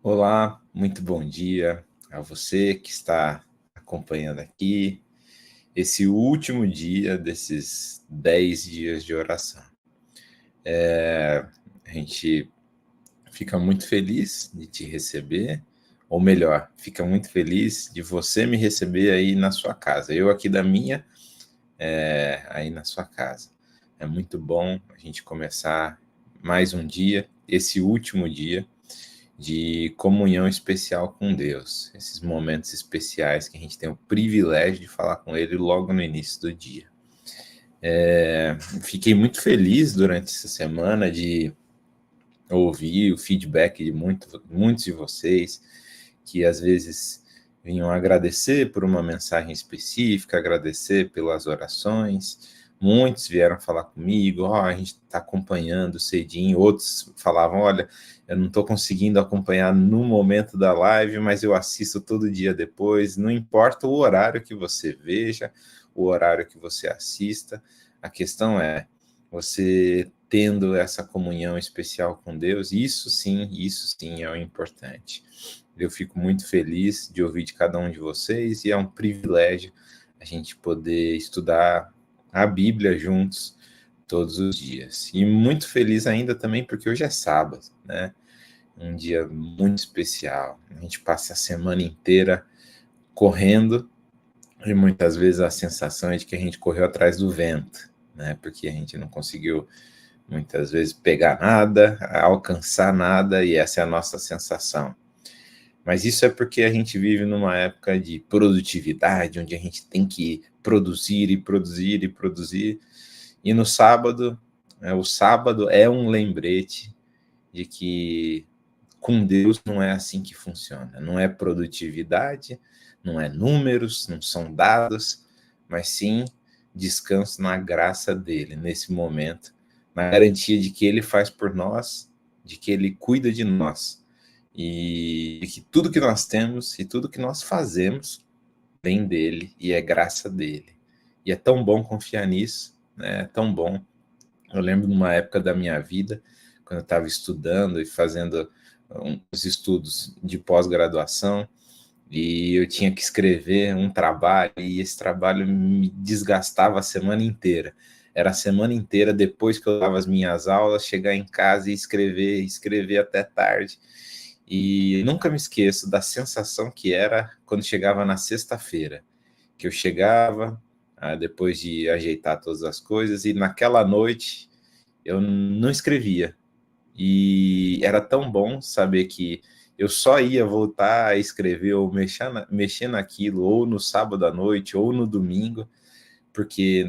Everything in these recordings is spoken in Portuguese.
Olá, muito bom dia a você que está acompanhando aqui esse último dia desses 10 dias de oração. A gente fica muito feliz de te receber, ou melhor, fica muito feliz de você me receber aí na sua casa. Eu aqui da minha, aí na sua casa. É muito bom a gente começar mais um dia, esse último dia, de comunhão especial com Deus, esses momentos especiais que a gente tem o privilégio de falar com Ele logo no início do dia. Fiquei muito feliz durante essa semana de ouvir o feedback de muitos de vocês, que às vezes vinham agradecer por uma mensagem específica, agradecer pelas orações. Muitos vieram falar comigo, a gente está acompanhando cedinho. Outros falavam, olha, eu não estou conseguindo acompanhar no momento da live, mas eu assisto todo dia depois. Não importa o horário que você veja, o horário que você assista, a questão é você tendo essa comunhão especial com Deus. Isso sim é o importante. Eu fico muito feliz de ouvir de cada um de vocês e é um privilégio a gente poder estudar a Bíblia juntos todos os dias. E muito feliz ainda também porque hoje é sábado, né? Um dia muito especial. A gente passa a semana inteira correndo e muitas vezes a sensação é de que a gente correu atrás do vento, né? Porque a gente não conseguiu muitas vezes pegar nada, alcançar nada, e essa é a nossa sensação. Mas isso é porque a gente vive numa época de produtividade, onde a gente tem que produzir e produzir e produzir. E no sábado, o sábado é um lembrete de que com Deus não é assim que funciona. Não é produtividade, não é números, não são dados, mas sim descanso na graça dele, nesse momento, na garantia de que ele faz por nós, de que ele cuida de nós, e que tudo que nós temos e tudo que nós fazemos vem dele e é graça dele. E é tão bom confiar nisso, né? É tão bom. Eu lembro de uma época da minha vida, quando eu estava estudando e fazendo uns estudos de pós-graduação, e eu tinha que escrever um trabalho, e esse trabalho me desgastava a semana inteira. Era a semana inteira, depois que eu dava as minhas aulas, chegar em casa e escrever até tarde. E nunca me esqueço da sensação que era quando chegava na sexta-feira, que eu chegava, depois de ajeitar todas as coisas, e naquela noite eu não escrevia. E era tão bom saber que eu só ia voltar a escrever ou mexer naquilo, ou no sábado à noite, ou no domingo, porque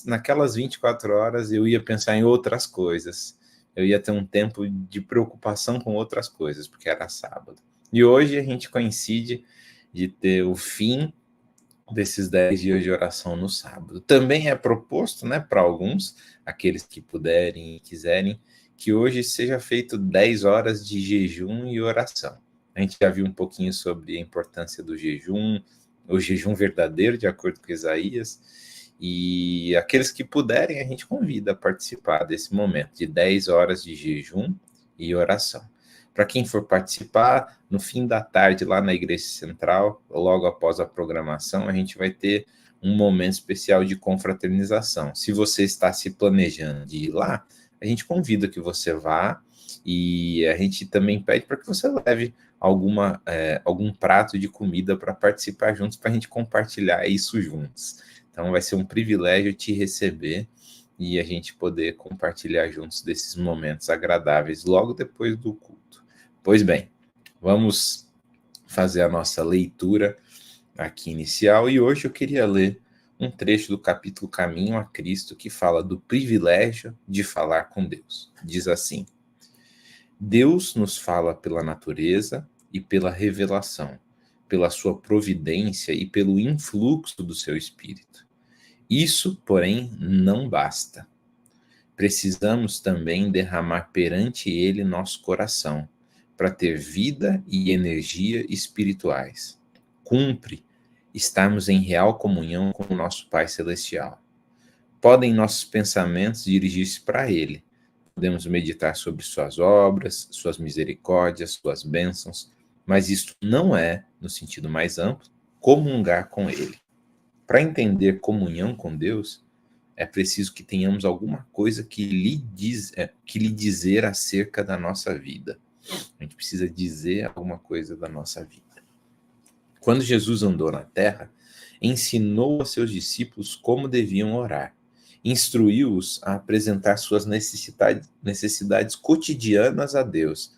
naquelas 24 horas eu ia pensar em outras coisas. Eu ia ter um tempo de preocupação com outras coisas, porque era sábado. E hoje a gente coincide de ter o fim desses 10 dias de oração no sábado. Também é proposto, né, para alguns, aqueles que puderem e quiserem, que hoje seja feito 10 horas de jejum e oração. A gente já viu um pouquinho sobre a importância do jejum, o jejum verdadeiro, de acordo com Isaías, e aqueles que puderem, a gente convida a participar desse momento de 10 horas de jejum e oração. Para quem for participar, no fim da tarde, lá na Igreja Central, logo após a programação, a gente vai ter um momento especial de confraternização. Se você está se planejando de ir lá, a gente convida que você vá, e a gente também pede para que você leve algum prato de comida para participar juntos, para a gente compartilhar isso juntos. Então vai ser um privilégio te receber e a gente poder compartilhar juntos desses momentos agradáveis logo depois do culto. Pois bem, vamos fazer a nossa leitura aqui inicial, e hoje eu queria ler um trecho do capítulo Caminho a Cristo, que fala do privilégio de falar com Deus. Diz assim: Deus nos fala pela natureza e pela revelação, pela sua providência e pelo influxo do seu Espírito. Isso, porém, não basta. Precisamos também derramar perante ele nosso coração, para ter vida e energia espirituais. Cumpre estarmos em real comunhão com o nosso Pai Celestial. Podem nossos pensamentos dirigir-se para ele, podemos meditar sobre suas obras, suas misericórdias, suas bênçãos, mas isto não é, no sentido mais amplo, comungar com ele. Para entender comunhão com Deus, é preciso que tenhamos alguma coisa que lhe dizer acerca da nossa vida. A gente precisa dizer alguma coisa da nossa vida. Quando Jesus andou na terra, ensinou a seus discípulos como deviam orar. Instruiu-os a apresentar suas necessidades cotidianas a Deus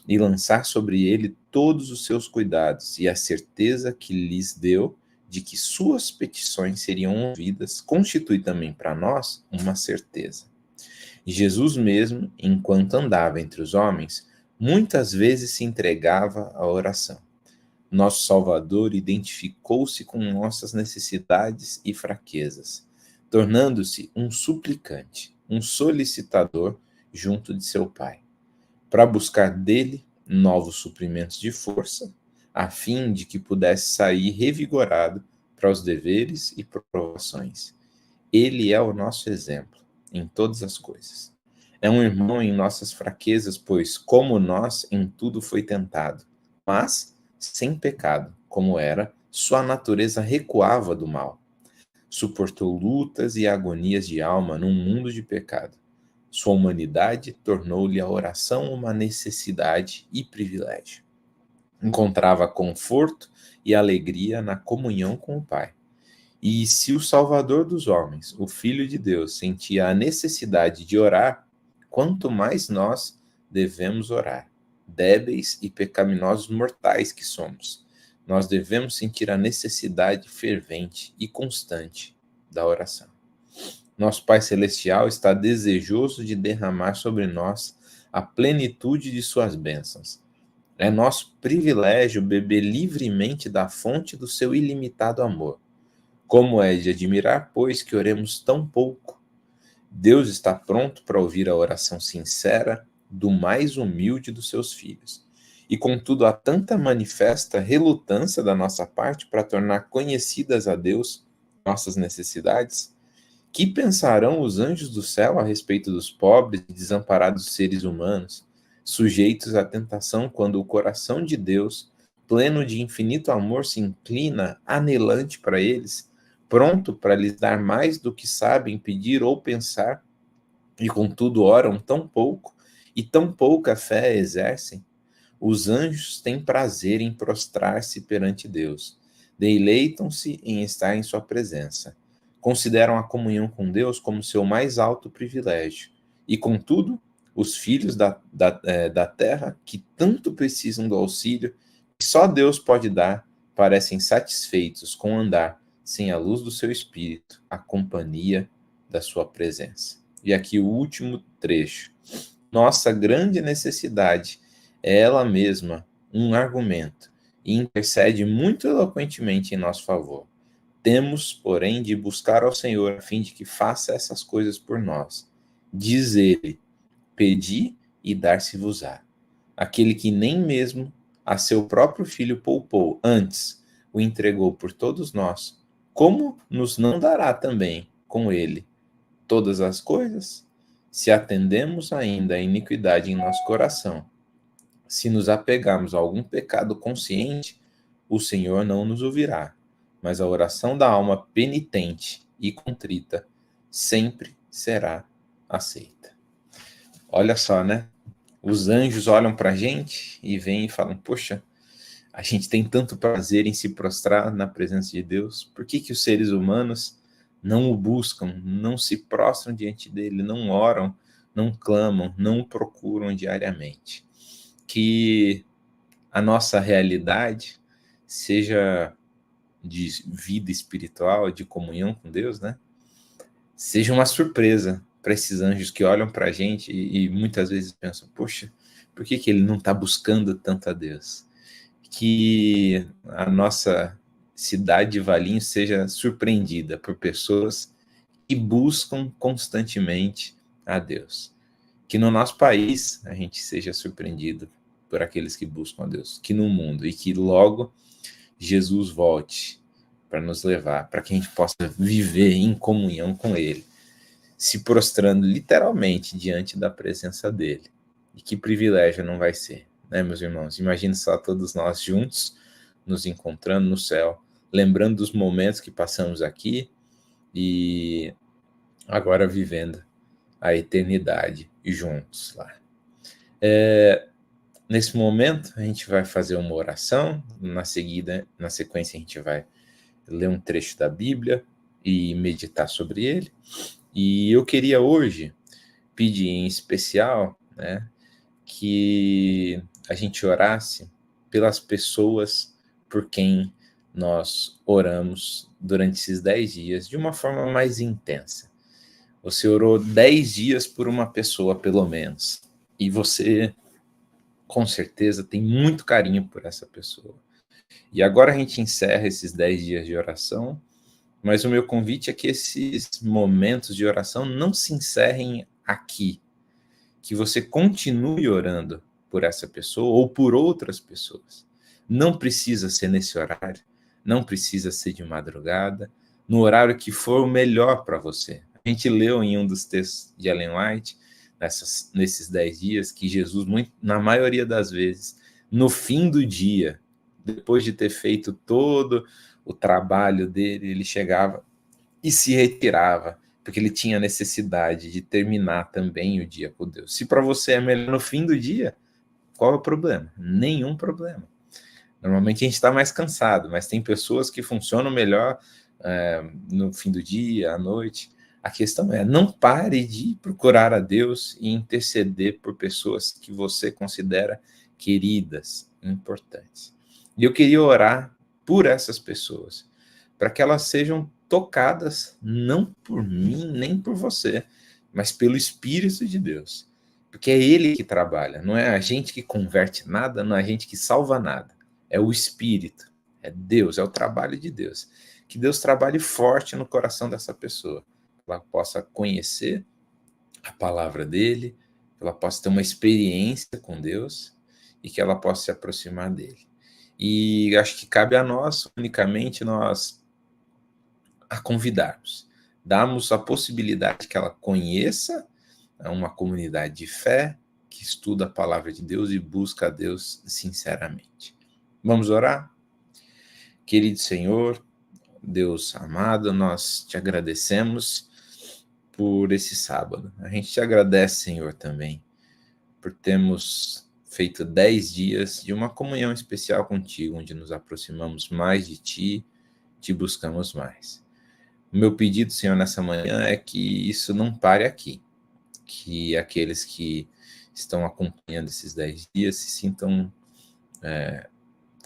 e lançar sobre ele todos os seus cuidados, e a certeza que lhes deu de que suas petições seriam ouvidas constitui também para nós uma certeza. E Jesus mesmo, enquanto andava entre os homens, muitas vezes se entregava à oração. Nosso Salvador identificou-se com nossas necessidades e fraquezas, tornando-se um suplicante, um solicitador junto de seu Pai, para buscar dele novos suprimentos de força, a fim de que pudesse sair revigorado para os deveres e provações. Ele é o nosso exemplo em todas as coisas. É um irmão em nossas fraquezas, pois, como nós, em tudo foi tentado, mas sem pecado, como era, sua natureza recuava do mal. Suportou lutas e agonias de alma num mundo de pecado. Sua humanidade tornou-lhe a oração uma necessidade e privilégio. Encontrava conforto e alegria na comunhão com o Pai. E se o Salvador dos homens, o Filho de Deus, sentia a necessidade de orar, quanto mais nós devemos orar. Débeis e pecaminosos mortais que somos, nós devemos sentir a necessidade fervente e constante da oração. Nosso Pai Celestial está desejoso de derramar sobre nós a plenitude de suas bênçãos. É nosso privilégio beber livremente da fonte do seu ilimitado amor. Como é de admirar, pois, que oremos tão pouco. Deus está pronto para ouvir a oração sincera do mais humilde dos seus filhos. E contudo há tanta manifesta relutância da nossa parte para tornar conhecidas a Deus nossas necessidades. Que pensarão os anjos do céu a respeito dos pobres e desamparados seres humanos, sujeitos à tentação quando o coração de Deus, pleno de infinito amor, se inclina anelante para eles, pronto para lhes dar mais do que sabem pedir ou pensar, e contudo oram tão pouco, e tão pouca fé exercem? Os anjos têm prazer em prostrar-se perante Deus, deleitam-se em estar em sua presença, consideram a comunhão com Deus como seu mais alto privilégio, e contudo, os filhos da terra, que tanto precisam do auxílio que só Deus pode dar, parecem satisfeitos com andar sem a luz do seu espírito, a companhia da sua presença. E aqui o último trecho. Nossa grande necessidade é ela mesma um argumento e intercede muito eloquentemente em nosso favor. Temos, porém, de buscar ao Senhor a fim de que faça essas coisas por nós. Diz ele: pedi e dar-se-vos-á. Aquele que nem mesmo a seu próprio filho poupou, antes o entregou por todos nós, como nos não dará também com ele todas as coisas? Se atendemos ainda à iniquidade em nosso coração, se nos apegarmos a algum pecado consciente, o Senhor não nos ouvirá, mas a oração da alma penitente e contrita sempre será aceita. Olha só, né? Os anjos olham para a gente e vêm e falam: poxa, a gente tem tanto prazer em se prostrar na presença de Deus, por que os seres humanos não o buscam, não se prostram diante dele, não oram, não clamam, não o procuram diariamente? Que a nossa realidade seja de vida espiritual, de comunhão com Deus, né? Seja uma surpresa para esses anjos que olham para a gente e muitas vezes pensam: poxa, por que ele não está buscando tanto a Deus? Que a nossa cidade de Valinhos seja surpreendida por pessoas que buscam constantemente a Deus. Que no nosso país a gente seja surpreendido por aqueles que buscam a Deus. Que no mundo, e que logo Jesus volte para nos levar, para que a gente possa viver em comunhão com Ele. se prostrando literalmente diante da presença dele. E que privilégio não vai ser, né, meus irmãos? Imagine só todos nós juntos, nos encontrando no céu, lembrando dos momentos que passamos aqui e agora vivendo a eternidade juntos lá. Nesse momento, a gente vai fazer uma oração, na sequência a gente vai ler um trecho da Bíblia e meditar sobre ele. E eu queria hoje pedir em especial, né, que a gente orasse pelas pessoas por quem nós oramos durante esses 10 dias de uma forma mais intensa. Você orou 10 dias por uma pessoa, pelo menos, e você, com certeza, tem muito carinho por essa pessoa. E agora a gente encerra esses 10 dias de oração, mas o meu convite é que esses momentos de oração não se encerrem aqui, que você continue orando por essa pessoa ou por outras pessoas. Não precisa ser nesse horário, não precisa ser de madrugada, no horário que for o melhor para você. A gente leu em um dos textos de Ellen White, nesses 10 dias, que Jesus, na maioria das vezes, no fim do dia, depois de ter feito todo o trabalho dele, ele chegava e se retirava, porque ele tinha necessidade de terminar também o dia com Deus. Se para você é melhor no fim do dia, qual é o problema? Nenhum problema. Normalmente a gente está mais cansado, mas tem pessoas que funcionam melhor no fim do dia, à noite. A questão é, não pare de procurar a Deus e interceder por pessoas que você considera queridas, importantes. E eu queria orar por essas pessoas, para que elas sejam tocadas, não por mim, nem por você, mas pelo Espírito de Deus. Porque é Ele que trabalha, não é a gente que converte nada, não é a gente que salva nada. É o Espírito, é Deus, é o trabalho de Deus. Que Deus trabalhe forte no coração dessa pessoa, que ela possa conhecer a palavra dele, que ela possa ter uma experiência com Deus e que ela possa se aproximar dele. E acho que cabe a nós, unicamente nós, a convidarmos, darmos a possibilidade que ela conheça uma comunidade de fé, que estuda a palavra de Deus e busca a Deus sinceramente. Vamos orar? Querido Senhor, Deus amado, nós te agradecemos por esse sábado. A gente te agradece, Senhor, também, por termos feito 10 dias de uma comunhão especial contigo, onde nos aproximamos mais de ti, te buscamos mais. O meu pedido, Senhor, nessa manhã é que isso não pare aqui, que aqueles que estão acompanhando esses 10 dias se sintam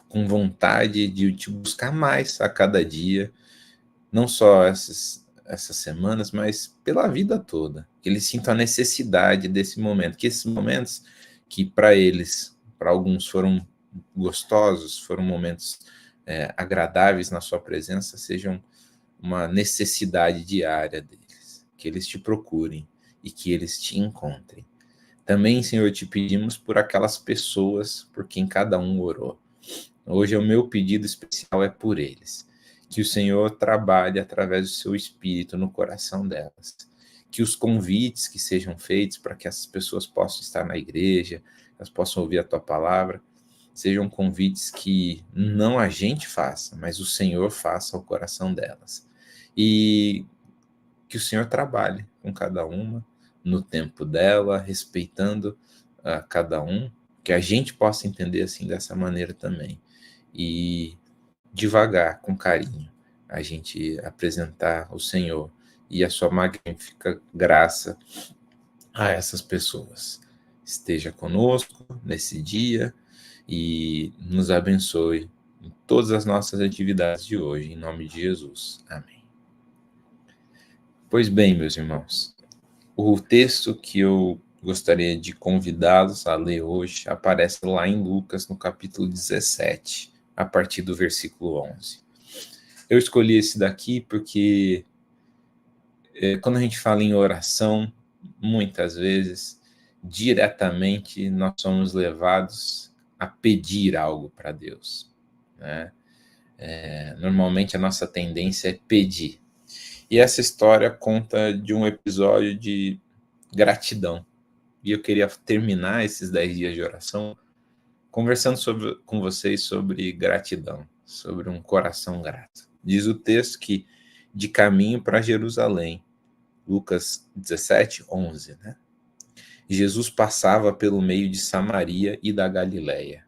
com vontade de te buscar mais a cada dia, não só essas semanas, mas pela vida toda. Que eles sintam a necessidade desse momento, que esses momentos que para eles, para alguns foram gostosos, foram momentos agradáveis na sua presença, sejam uma necessidade diária deles. Que eles te procurem e que eles te encontrem. Também, Senhor, te pedimos por aquelas pessoas por quem cada um orou. Hoje o meu pedido especial é por eles. Que o Senhor trabalhe através do seu Espírito no coração delas. Que os convites que sejam feitos para que essas pessoas possam estar na igreja, elas possam ouvir a tua palavra, sejam convites que não a gente faça, mas o Senhor faça ao coração delas. E que o Senhor trabalhe com cada uma no tempo dela, respeitando cada um, que a gente possa entender assim dessa maneira também. E devagar, com carinho, a gente apresentar o Senhor e a sua magnífica graça a essas pessoas. Esteja conosco nesse dia e nos abençoe em todas as nossas atividades de hoje, em nome de Jesus. Amém. Pois bem, meus irmãos, o texto que eu gostaria de convidá-los a ler hoje aparece lá em Lucas, no capítulo 17, a partir do versículo 11. Eu escolhi esse daqui porque quando a gente fala em oração, muitas vezes, diretamente, nós somos levados a pedir algo para Deus, né? Normalmente a nossa tendência é pedir. E essa história conta de um episódio de gratidão. E eu queria terminar esses 10 dias de oração conversando com vocês sobre gratidão, sobre um coração grato. Diz o texto que de caminho para Jerusalém, Lucas 17, 11, né? Jesus passava pelo meio de Samaria e da Galiléia.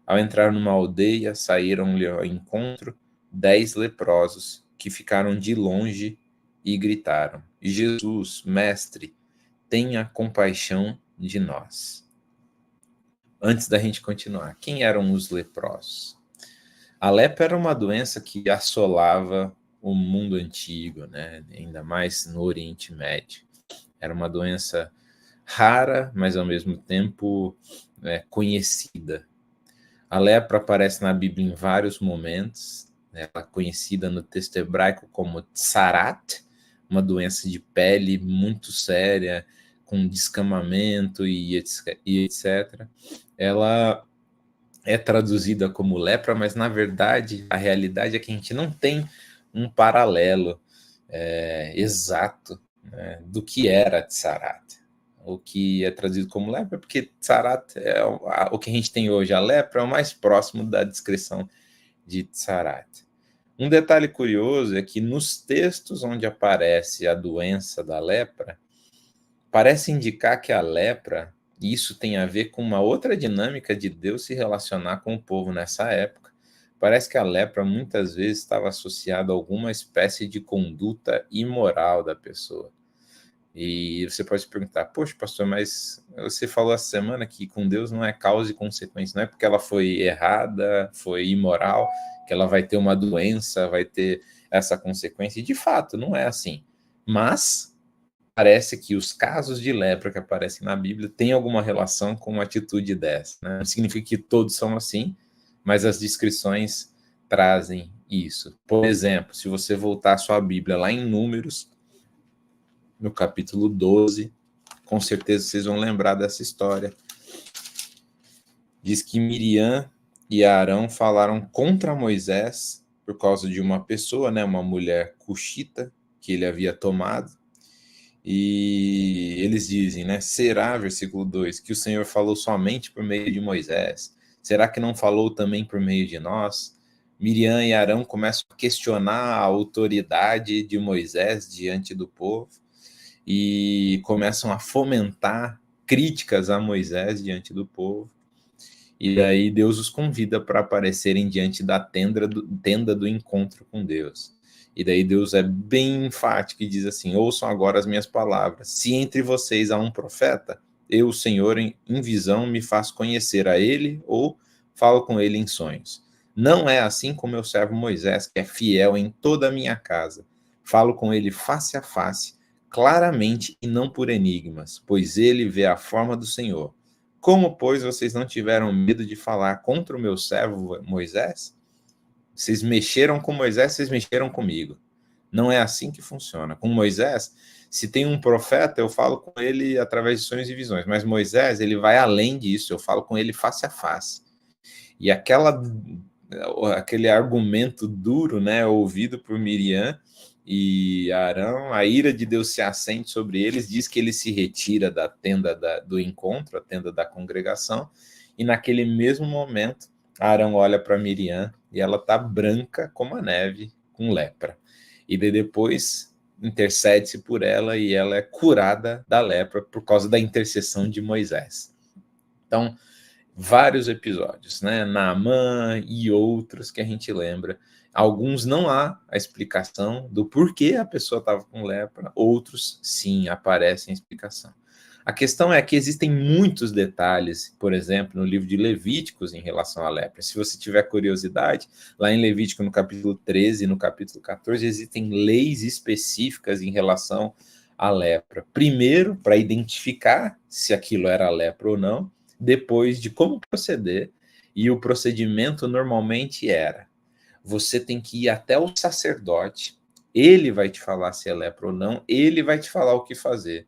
Ao entrar numa aldeia, saíram-lhe ao encontro 10 leprosos, que ficaram de longe e gritaram: Jesus, mestre, tenha compaixão de nós. Antes da gente continuar, quem eram os leprosos? A lepra era uma doença que assolava o mundo antigo, né? Ainda mais no Oriente Médio. Era uma doença rara, mas ao mesmo tempo conhecida. A lepra aparece na Bíblia em vários momentos. Ela é conhecida no texto hebraico como tsarat, uma doença de pele muito séria, com descamamento e etc. Ela é traduzida como lepra, mas na verdade a realidade é que a gente não tem um paralelo exato, né, do que era tsarat. O que é traduzido como lepra, porque tsarat é o que a gente tem hoje. A lepra é o mais próximo da descrição de tsarat. Um detalhe curioso é que nos textos onde aparece a doença da lepra, parece indicar que a lepra, isso tem a ver com uma outra dinâmica de Deus se relacionar com o povo nessa época. Parece que a lepra muitas vezes estava associada a alguma espécie de conduta imoral da pessoa. E você pode se perguntar, poxa, pastor, mas você falou essa semana que com Deus não é causa e consequência, não é porque ela foi errada, foi imoral, que ela vai ter uma doença, vai ter essa consequência. E de fato, não é assim. Mas parece que os casos de lepra que aparecem na Bíblia têm alguma relação com uma atitude dessa, né? Não significa que todos são assim, mas as descrições trazem isso. Por exemplo, se você voltar a sua Bíblia lá em Números, no capítulo 12, com certeza vocês vão lembrar dessa história. Diz que Miriam e Arão falaram contra Moisés por causa de uma pessoa, né, uma mulher cuxita que ele havia tomado. E eles dizem, né, será, versículo 2, que o Senhor falou somente por meio de Moisés? Será que não falou também por meio de nós? Miriam e Arão começam a questionar a autoridade de Moisés diante do povo e começam a fomentar críticas a Moisés diante do povo. E aí Deus os convida para aparecerem diante da tenda do encontro com Deus. E daí Deus é bem enfático e diz assim: ouçam agora as minhas palavras. Se entre vocês há um profeta, eu, o Senhor, em visão, me faço conhecer a ele ou falo com ele em sonhos. Não é assim com meu servo Moisés, que é fiel em toda a minha casa. Falo com ele face a face, claramente e não por enigmas, pois ele vê a forma do Senhor. Como, pois, vocês não tiveram medo de falar contra o meu servo Moisés? Vocês mexeram com Moisés, vocês mexeram comigo. Não é assim que funciona. Com Moisés, se tem um profeta, eu falo com ele através de sonhos e visões, mas Moisés, ele vai além disso, eu falo com ele face a face. E aquele argumento duro, né, ouvido por Miriam e Arão, a ira de Deus se acende sobre eles, diz que ele se retira da tenda do encontro, a tenda da congregação, e naquele mesmo momento, Arão olha para Miriam e ela está branca como a neve, com lepra. E depois intercede-se por ela e ela é curada da lepra por causa da intercessão de Moisés. Então, vários episódios, né? Naamã e outros que a gente lembra. Alguns não há a explicação do porquê a pessoa estava com lepra, outros sim aparecem a explicação. A questão é que existem muitos detalhes, por exemplo, no livro de Levíticos em relação à lepra. Se você tiver curiosidade, lá em Levítico, no capítulo 13 e no capítulo 14, existem leis específicas em relação à lepra. Primeiro, para identificar se aquilo era lepra ou não, depois de como proceder, e o procedimento normalmente era: você tem que ir até o sacerdote, ele vai te falar se é lepra ou não, ele vai te falar o que fazer.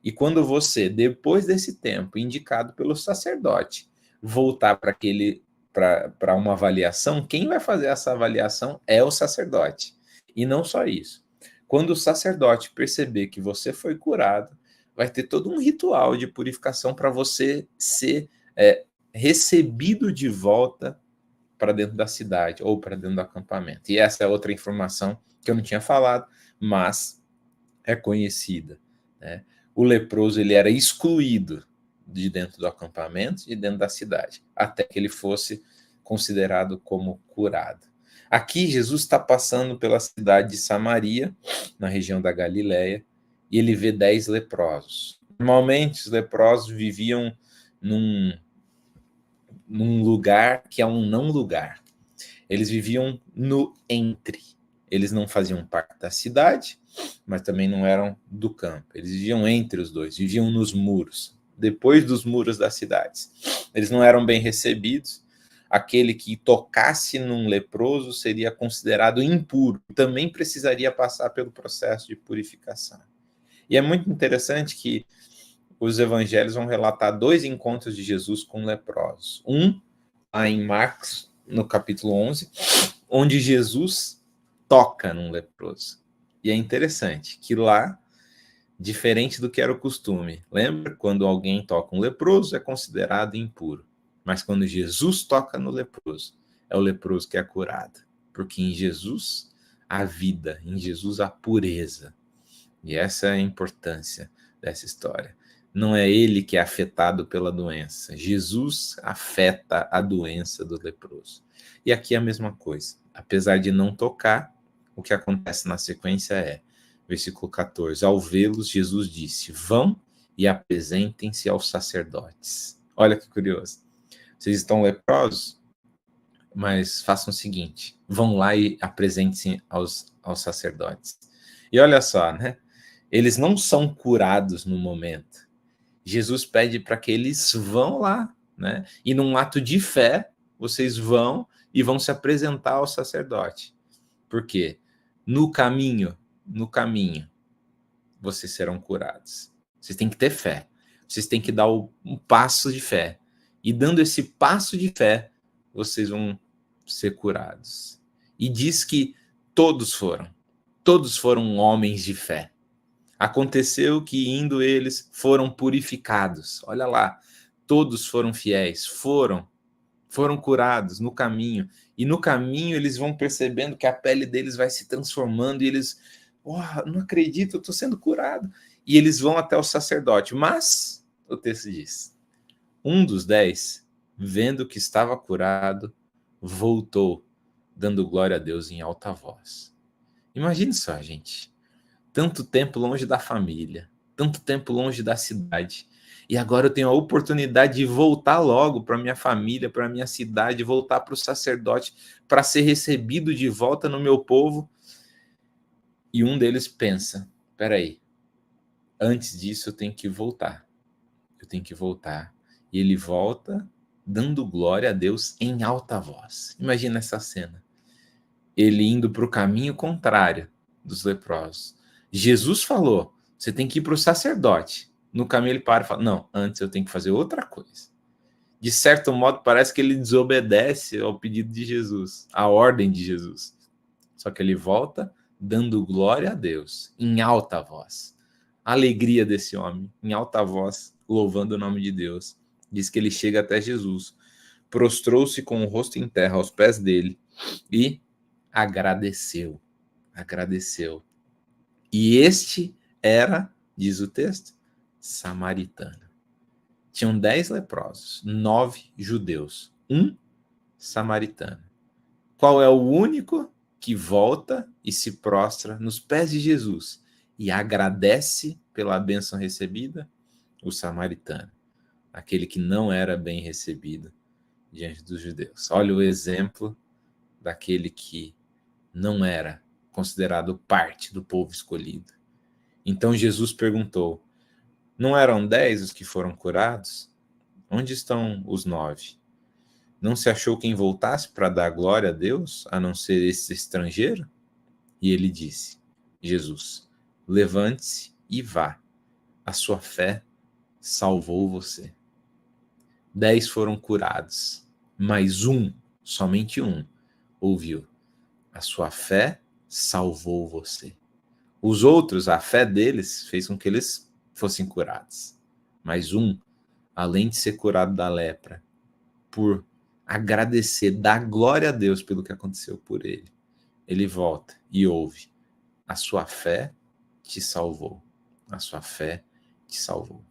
E quando você, depois desse tempo indicado pelo sacerdote, voltar para uma avaliação, quem vai fazer essa avaliação é o sacerdote. E não só isso. Quando o sacerdote perceber que você foi curado, vai ter todo um ritual de purificação para você ser recebido de volta para dentro da cidade ou para dentro do acampamento. E essa é outra informação que eu não tinha falado, mas é conhecida, né? O leproso ele era excluído de dentro do acampamento e de dentro da cidade, até que ele fosse considerado como curado. Aqui Jesus está passando pela cidade de Samaria, na região da Galileia, e ele vê 10 leprosos. Normalmente os leprosos viviam num lugar que é um não lugar. Eles viviam no entre. Eles não faziam parte da cidade, mas também não eram do campo. Eles viviam entre os dois, viviam nos muros, depois dos muros das cidades. Eles não eram bem recebidos. Aquele que tocasse num leproso seria considerado impuro. Também precisaria passar pelo processo de purificação. E é muito interessante que os evangelhos vão relatar 2 encontros de Jesus com leprosos. Um, lá em Marcos, no capítulo 11, onde Jesus toca num leproso. E é interessante que lá, diferente do que era o costume, lembra? Quando alguém toca um leproso, é considerado impuro. Mas quando Jesus toca no leproso, é o leproso que é curado. Porque em Jesus há vida, em Jesus há pureza. E essa é a importância dessa história. Não é ele que é afetado pela doença. Jesus afeta a doença do leproso. E aqui é a mesma coisa. Apesar de não tocar, o que acontece na sequência é, versículo 14, ao vê-los, Jesus disse, vão e apresentem-se aos sacerdotes. Olha que curioso. Vocês estão leprosos, mas façam o seguinte, vão lá e apresentem-se aos sacerdotes. E olha só, né? Eles não são curados no momento. Jesus pede para que eles vão lá, né? E num ato de fé, vocês vão e vão se apresentar ao sacerdote. Por quê? No caminho, vocês serão curados. Vocês têm que ter fé. Vocês têm que dar um passo de fé. E dando esse passo de fé, vocês vão ser curados. E diz que todos foram homens de fé. Aconteceu que indo eles foram purificados. Olha lá, todos foram fiéis, foram curados no caminho. E no caminho eles vão percebendo que a pele deles vai se transformando e eles, não acredito, eu estou sendo curado. E eles vão até o sacerdote. Mas, o texto diz, um dos 10, vendo que estava curado, voltou, dando glória a Deus em alta voz. Imagine só, gente. Tanto tempo longe da família, tanto tempo longe da cidade. E agora eu tenho a oportunidade de voltar logo para minha família, para minha cidade, voltar para o sacerdote, para ser recebido de volta no meu povo. E um deles pensa, peraí, antes disso eu tenho que voltar. E ele volta dando glória a Deus em alta voz. Imagina essa cena. Ele indo para o caminho contrário dos leprosos. Jesus falou, você tem que ir para o sacerdote. No caminho ele para e fala, não, antes eu tenho que fazer outra coisa. De certo modo, parece que ele desobedece ao pedido de Jesus, à ordem de Jesus. Só que ele volta dando glória a Deus, em alta voz. A alegria desse homem, em alta voz, louvando o nome de Deus. Diz que ele chega até Jesus, prostrou-se com o rosto em terra aos pés dele e agradeceu. E este era, diz o texto, samaritano. Tinham 10 leprosos, 9 judeus, 1 samaritano. Qual é o único que volta e se prostra nos pés de Jesus e agradece pela bênção recebida? O samaritano, aquele que não era bem recebido diante dos judeus. Olha o exemplo daquele que não era considerado parte do povo escolhido. Então Jesus perguntou, não eram 10 os que foram curados? Onde estão os 9? Não se achou quem voltasse para dar glória a Deus, a não ser esse estrangeiro? E ele disse, Jesus, levante-se e vá. A sua fé salvou você. 10 foram curados, mas somente um, ouviu. A sua fé salvou você. Os outros, a fé deles fez com que eles fossem curados. Mas além de ser curado da lepra, por agradecer, dar glória a Deus pelo que aconteceu por ele, ele volta e ouve: a sua fé te salvou. A sua fé te salvou.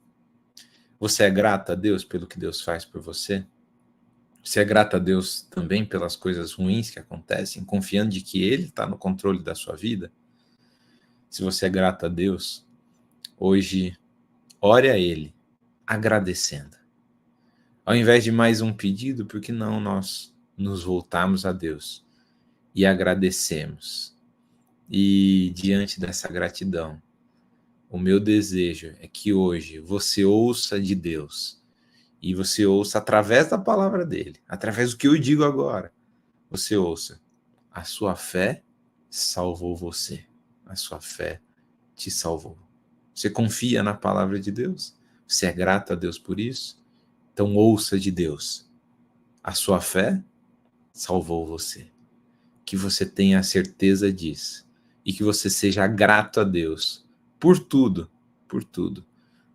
Você é grato a Deus pelo que Deus faz por você? Você é grato a Deus também pelas coisas ruins que acontecem, confiando de que Ele está no controle da sua vida? Se você é grato a Deus, hoje, ore a Ele, agradecendo. Ao invés de mais um pedido, por que não nós nos voltarmos a Deus e agradecemos? E diante dessa gratidão, o meu desejo é que hoje você ouça de Deus e você ouça através da palavra dele, através do que eu digo agora, você ouça: a sua fé salvou você, a sua fé te salvou. Você confia na palavra de Deus? Você é grato a Deus por isso? Então ouça de Deus: a sua fé salvou você. Que você tenha a certeza disso e que você seja grato a Deus por tudo,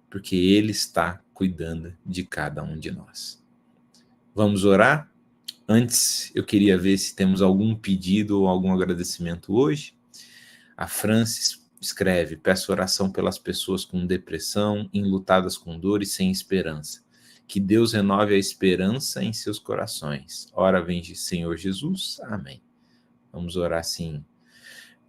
porque Ele está cuidando de cada um de nós. Vamos orar? Antes, eu queria ver se temos algum pedido ou algum agradecimento hoje. A Francis escreve: peço oração pelas pessoas com depressão, enlutadas com dor e sem esperança. Que Deus renove a esperança em seus corações. Ora, vem Senhor Jesus. Amém. Vamos orar sim.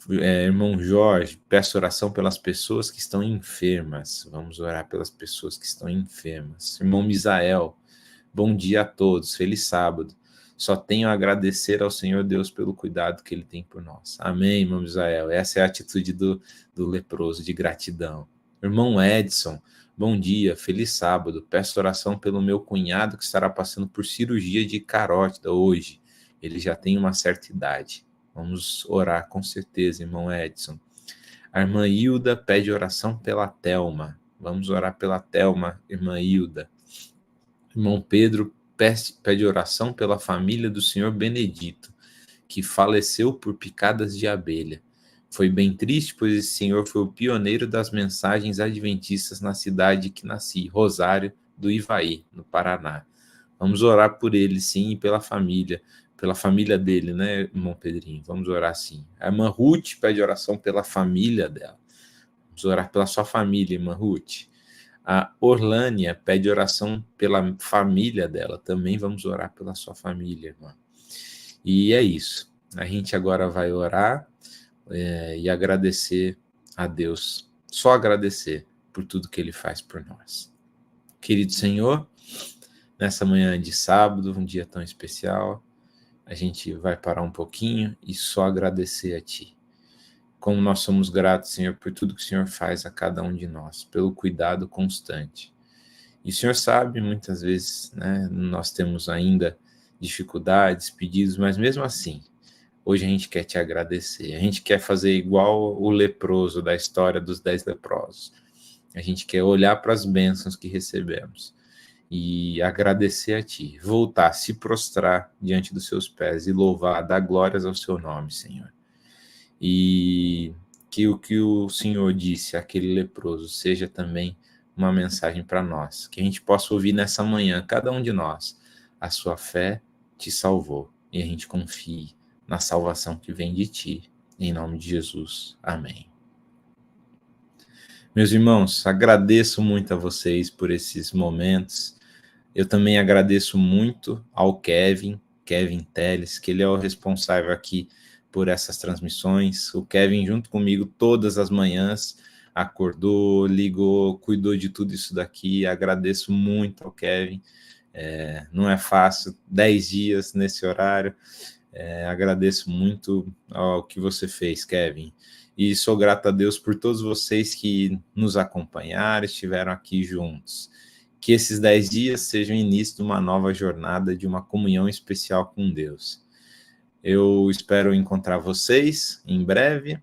Irmão Jorge, peço oração pelas pessoas que estão enfermas. Vamos orar pelas pessoas que estão enfermas. Irmão Misael, bom dia a todos, feliz sábado. Só tenho a agradecer ao Senhor Deus pelo cuidado que Ele tem por nós. Amém, irmão Misael. Essa é a atitude do leproso, de gratidão. Irmão Edson, bom dia, feliz sábado. Peço oração pelo meu cunhado que estará passando por cirurgia de carótida hoje. Ele já tem uma certa idade. Vamos orar com certeza, irmão Edson. A irmã Hilda pede oração pela Thelma. Vamos orar pela Thelma, irmã Hilda. Irmão Pedro pede oração pela família do senhor Benedito, que faleceu por picadas de abelha. Foi bem triste, pois esse senhor foi o pioneiro das mensagens adventistas na cidade que nasci, Rosário do Ivaí, no Paraná. Vamos orar por ele, sim, e pela família dele, né, irmão Pedrinho? Vamos orar sim. A irmã Ruth pede oração pela família dela. Vamos orar pela sua família, irmã Ruth. A Orlânia pede oração pela família dela. Também vamos orar pela sua família, irmã. E é isso. A gente agora vai orar e agradecer a Deus. Só agradecer por tudo que Ele faz por nós. Querido Senhor, nessa manhã de sábado, um dia tão especial, a gente vai parar um pouquinho e só agradecer a Ti. Como nós somos gratos, Senhor, por tudo que o Senhor faz a cada um de nós, pelo cuidado constante. E o Senhor sabe, muitas vezes, né, nós temos ainda dificuldades, pedidos, mas mesmo assim, hoje a gente quer Te agradecer. A gente quer fazer igual o leproso da história dos 10 leprosos. A gente quer olhar para as bênçãos que recebemos e agradecer a Ti, voltar, se prostrar diante dos Seus pés e louvar, dar glórias ao Seu nome, Senhor. E que o que o Senhor disse àquele leproso seja também uma mensagem para nós, que a gente possa ouvir nessa manhã, cada um de nós: a sua fé te salvou, e a gente confie na salvação que vem de Ti, em nome de Jesus. Amém. Meus irmãos, agradeço muito a vocês por esses momentos. Eu também agradeço muito ao Kevin Teles, que ele é o responsável aqui por essas transmissões. O Kevin, junto comigo, todas as manhãs, acordou, ligou, cuidou de tudo isso daqui. Agradeço muito ao Kevin. Não é fácil, 10 dias nesse horário. Agradeço muito ao que você fez, Kevin. E sou grato a Deus por todos vocês que nos acompanharam, estiveram aqui juntos. Que esses 10 dias sejam o início de uma nova jornada, de uma comunhão especial com Deus. Eu espero encontrar vocês em breve.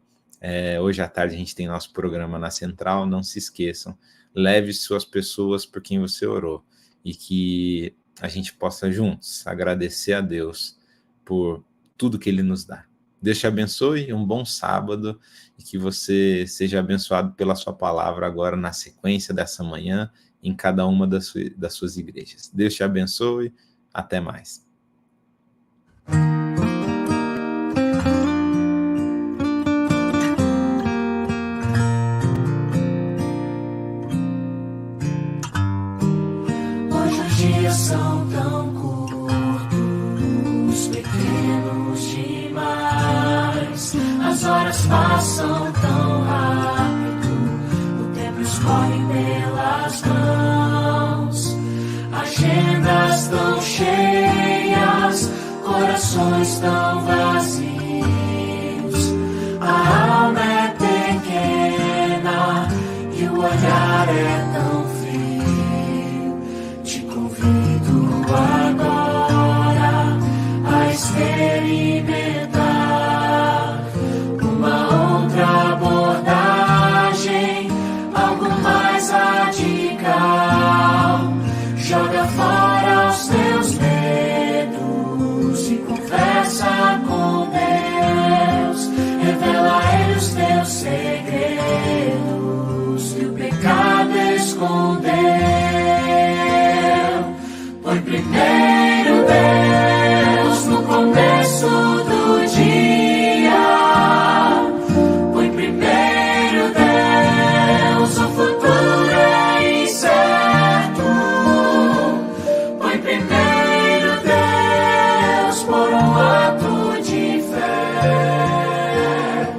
Hoje à tarde a gente tem nosso programa na Central. Não se esqueçam, leve suas pessoas por quem você orou e que a gente possa juntos agradecer a Deus por tudo que Ele nos dá. Deus te abençoe, um bom sábado, e que você seja abençoado pela sua palavra agora na sequência dessa manhã, em cada uma das suas igrejas. Deus te abençoe, até mais. Hoje os dias são tão curtos, pequenos demais, as horas passam tão rápido, o tempo escorre pelas mãos, agendas tão cheias, corações tão vazios, a alma é pequena e o olhar é tão frio. Te convido agora a experimentar uma outra abordagem, algo mais radical. Joga fora os teus medos e conversa com Deus. Revela a Ele os teus segredos que o pecado escondeu. Põe primeiro Deus no começo do dia. Põe primeiro Deus, o futuro é incerto. Põe primeiro Deus por um ato de fé.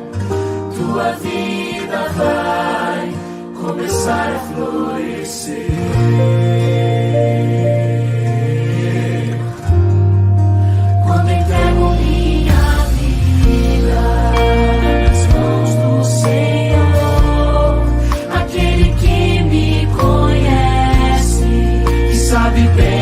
Tua vida vai começar a florescer. Quando entrego minha vida nas mãos do Senhor, aquele que me conhece, que sabe bem